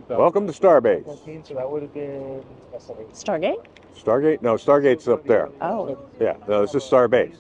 Welcome to Starbase. So that would have been Stargate? Stargate? No, Stargate's up there. Oh. Yeah, no, this is Starbase.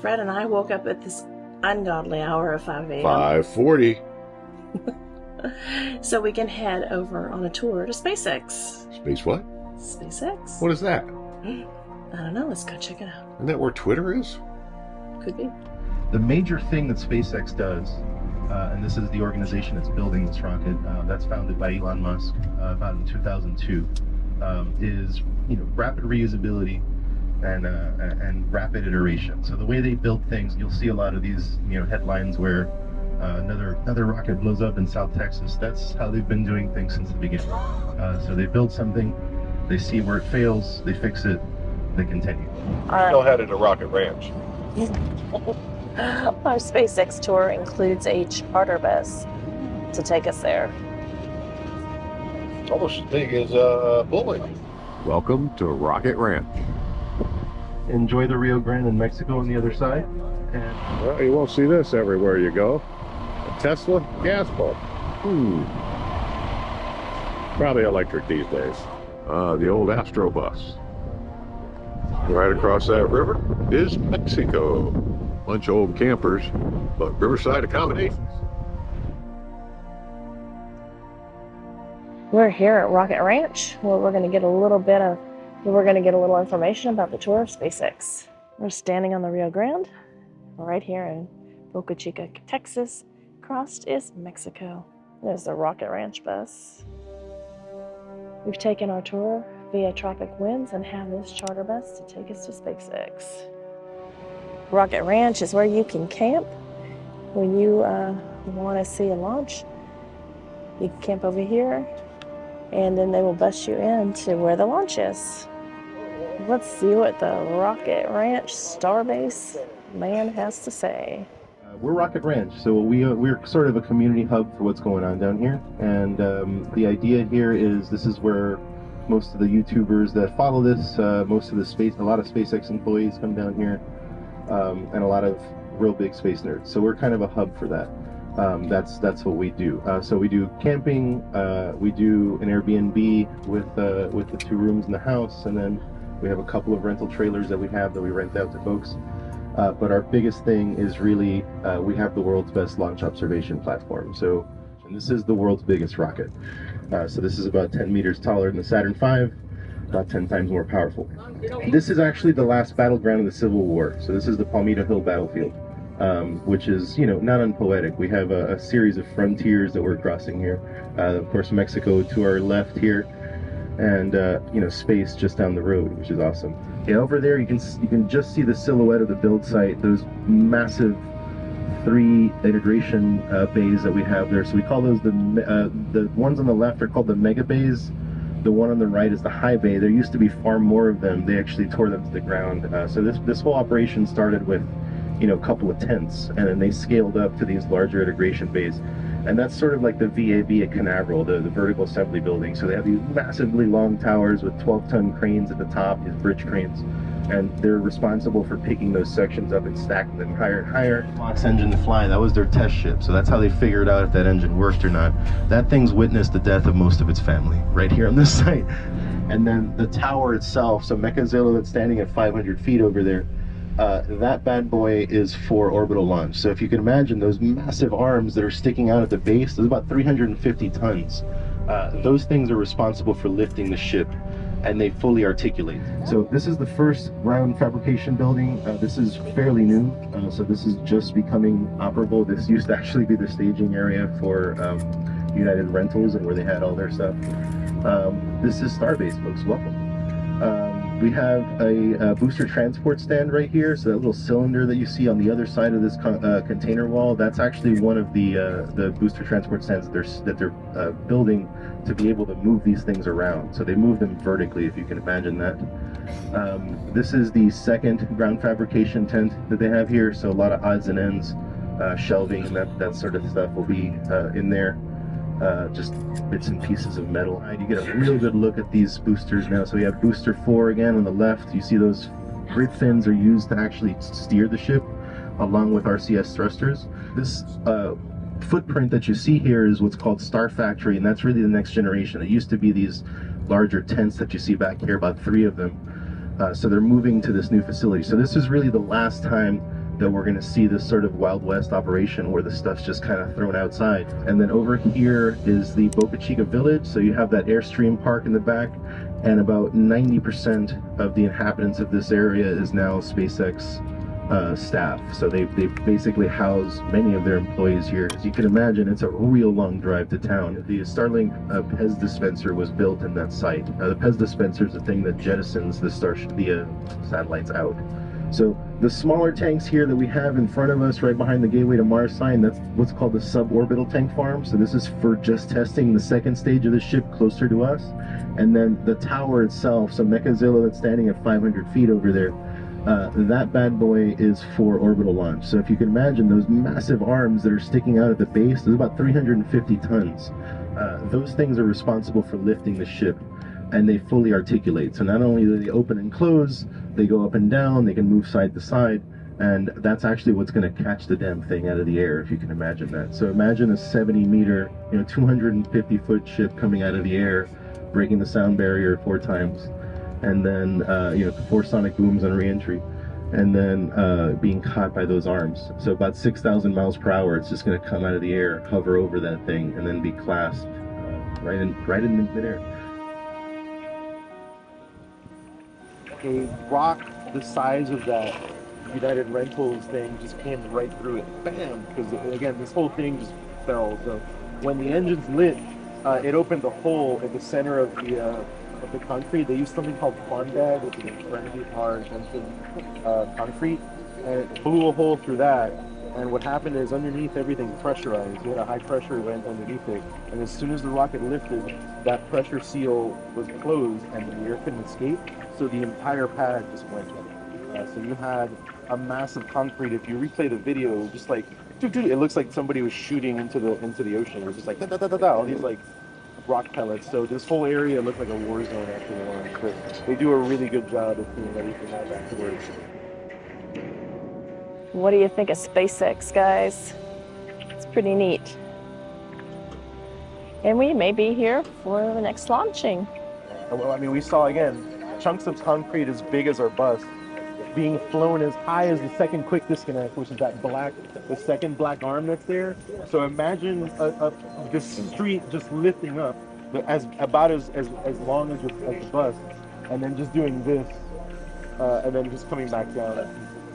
Fred and I woke up at this ungodly hour of 5 a.m. 5:40. so we can head over on a tour to SpaceX. Space what? SpaceX? What is that? I don't know. Let's go check it out. Isn't that where Twitter is? Could be. the major thing that SpaceX does, and this is the organization that's building this rocket, that's founded by Elon Musk about in 2002, is rapid reusability and rapid iteration. So the way they build things, you'll see a lot of these headlines where another rocket blows up in South Texas. That's how they've been doing things since the beginning. So they build something, they see where it fails, they fix it, they continue. Still headed to Rocket Ranch. Our SpaceX tour includes a charter bus to take us there. It's almost as big as Bowling. Welcome to Rocket Ranch. Enjoy the Rio Grande in Mexico on the other side. And Well, you won't see this everywhere you go. A Tesla gas pump. Probably electric these days. The old Astro bus. Right across that river is Mexico. Bunch of old campers, but riverside accommodations. We're here at Rocket Ranch, where we're going to get a little information about the tour of SpaceX. We're standing on the Rio Grande, right here in Boca Chica, Texas. Across is Mexico. There's the Rocket Ranch bus. We've taken our tour via tropic winds and have this charter bus to take us to SpaceX. Rocket Ranch is where you can camp when you want to see a launch. You can camp over here, and then they will bus you in to where the launch is. Let's see what the Rocket Ranch Starbase man has to say. we're Rocket Ranch, so we're sort of a community hub for what's going on down here. And the idea here is this is where most of the YouTubers that follow this, a lot of SpaceX employees come down here, and a lot of real big space nerds. So we're kind of a hub for that. That's what we do. So we do camping, we do an Airbnb with the 2 rooms in the house, and then we have a couple of rental trailers that we rent out to folks. But our biggest thing is really we have the world's best launch observation platform. And this is the world's biggest rocket. So this is about 10 meters taller than the Saturn V, about 10 times more powerful. This is actually the last battleground of the Civil War. So this is the Palmito Hill battlefield, which is, not unpoetic. We have a series of frontiers that we're crossing here. Of course, Mexico to our left here, and space just down the road, which is awesome. Yeah, over there you can just see the silhouette of the build site. Those massive 3 integration bays that we have there. So we call those the ones on the left are called the mega bays. The one on the right is the high bay. There used to be far more of them. They actually tore them to the ground. So this whole operation started with a couple of tents, and then they scaled up to these larger integration bays. And that's sort of like the VAB at Canaveral, the vertical assembly building. So they have these massively long towers with 12-ton cranes at the top, these bridge cranes. And they're responsible for picking those sections up and stacking them higher and higher. Fox engine to fly, that was their test ship. So that's how they figured out if that engine worked or not. That thing's witnessed the death of most of its family right here on this site. And then the tower itself, so Mechazilla that's standing at 500 feet over there, that bad boy is for orbital launch. So if you can imagine those massive arms that are sticking out at the base, there's about 350 tons. Those things are responsible for lifting the ship, and they fully articulate. So this is the first ground fabrication building. This is fairly new, so this is just becoming operable. This used to actually be the staging area for United Rentals and where they had all their stuff. This is Starbase, folks. Welcome. We have a booster transport stand right here. So that little cylinder that you see on the other side of this container wall, that's actually one of the booster transport stands that they're building to be able to move these things around. So they move them vertically, if you can imagine that. This is the second ground fabrication tent that they have here. So a lot of odds and ends, shelving, and that sort of stuff will be in there. just bits and pieces of metal. And you get a real good look at these boosters now. So we have booster 4 again on the left. You see those grid fins are used to actually steer the ship along with RCS thrusters. This footprint that you see here is what's called Star Factory, and that's really the next generation. It used to be these larger tents that you see back here, about 3 of them. So they're moving to this new facility. So this is really the last time that we're going to see this sort of Wild West operation where the stuff's just kind of thrown outside. And then over here is the Boca Chica village. So you have that Airstream park in the back, and about 90% of the inhabitants of this area is now SpaceX staff. So they basically house many of their employees here. As you can imagine, it's a real long drive to town. The Starlink Pez dispenser was built in that site. The Pez dispenser is the thing that jettisons the Starship, the satellites out. So the smaller tanks here that we have in front of us, right behind the Gateway to Mars sign, that's what's called the suborbital tank farm. So this is for just testing the second stage of the ship closer to us. And then the tower itself, so Mechazilla that's standing at 500 feet over there, that bad boy is for orbital launch. So if you can imagine those massive arms that are sticking out at the base, there's about 350 tons. Those things are responsible for lifting the ship, and they fully articulate. So not only do they open and close, they go up and down, they can move side to side, and that's actually what's going to catch the damn thing out of the air, if you can imagine that. So imagine a 70-meter, 250-foot ship coming out of the air, breaking the sound barrier 4 times, and then 4 sonic booms on re-entry, and then being caught by those arms. So about 6,000 miles per hour, it's just going to come out of the air, hover over that thing, and then be clasped right in midair. A rock the size of that United Rentals thing just came right through it, bam! Because again, this whole thing just fell. So when the engine's lit, it opened a hole at the center of the concrete. They used something called Fondag, which is incredibly hard concrete, and it blew a hole through that. And what happened is, underneath everything pressurized. You had a high pressure event underneath it, and as soon as the rocket lifted, that pressure seal was closed, and the air couldn't escape. So the entire pad just went. So you had a massive concrete. If you replay the video, just like it looks like somebody was shooting into the ocean. It was just like all these like rock pellets. So this whole area looked like a war zone after the launch. But they do a really good job of cleaning everything out afterwards. What do you think of SpaceX, guys? It's pretty neat. And we may be here for the next launching. Well, I mean, we saw again chunks of concrete as big as our bus being flown as high as the second quick disconnect, which is the second black arm that's there. So imagine this street just lifting up about as long as the bus, and then just doing this, and then just coming back down.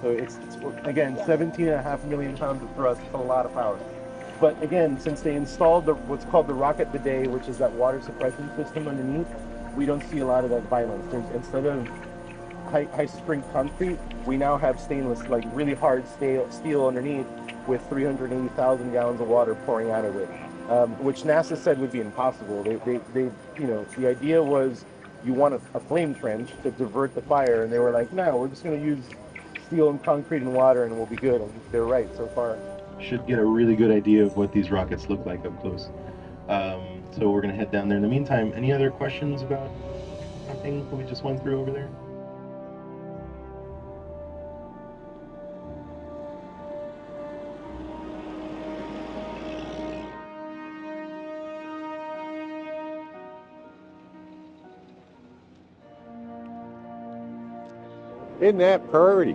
So it's again 17.5 million pounds of thrust. It's a lot of power. But again, since they installed what's called the rocket bidet, which is that water suppression system underneath, we don't see a lot of that violence. Instead of high strength concrete, we now have stainless, like really hard steel underneath, with 380,000 gallons of water pouring out of it, which NASA said would be impossible. They the idea was you want a flame trench to divert the fire, and they were like, no, we're just going to use steel and concrete and water, and we'll be good. And they're right so far. Should get a really good idea of what these rockets look like up close. So we're going to head down there. In the meantime, any other questions about anything we just went through over there? Isn't that pretty?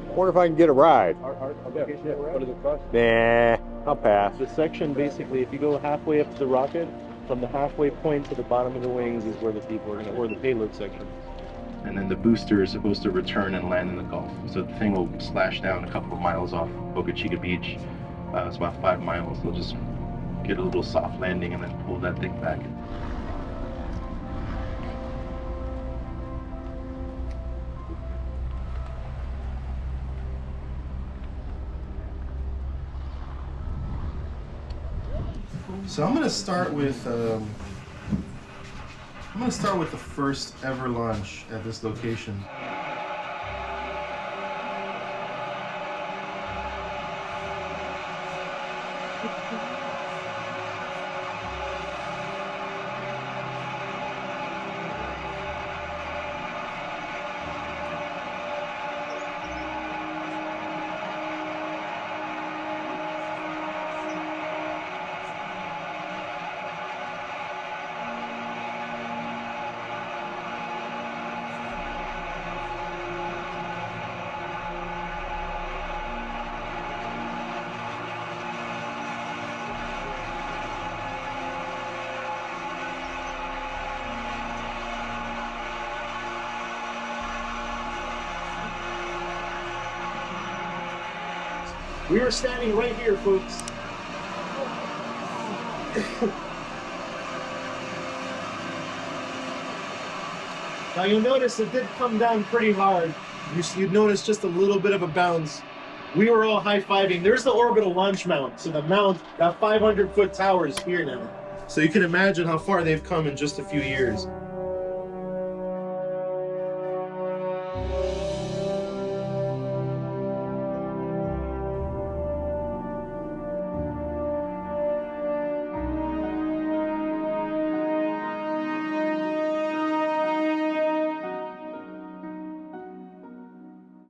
Wonder if I can get a ride. What is it cost? Nah, I'll pass. The section, basically, if you go halfway up to the rocket, from the halfway point to the bottom of the wings is where the people are going to, or the payload section. And then the booster is supposed to return and land in the Gulf. So the thing will slash down a couple of miles off Boca Chica Beach. It's about 5 miles. They'll just get a little soft landing and then pull that thing back. So I'm gonna start with the first ever launch at this location. We are standing right here, folks. Now you'll notice it did come down pretty hard. You'd notice just a little bit of a bounce. We were all high-fiving. There's the orbital launch mount. So the mount, that 500-foot tower is here now. So you can imagine how far they've come in just a few years.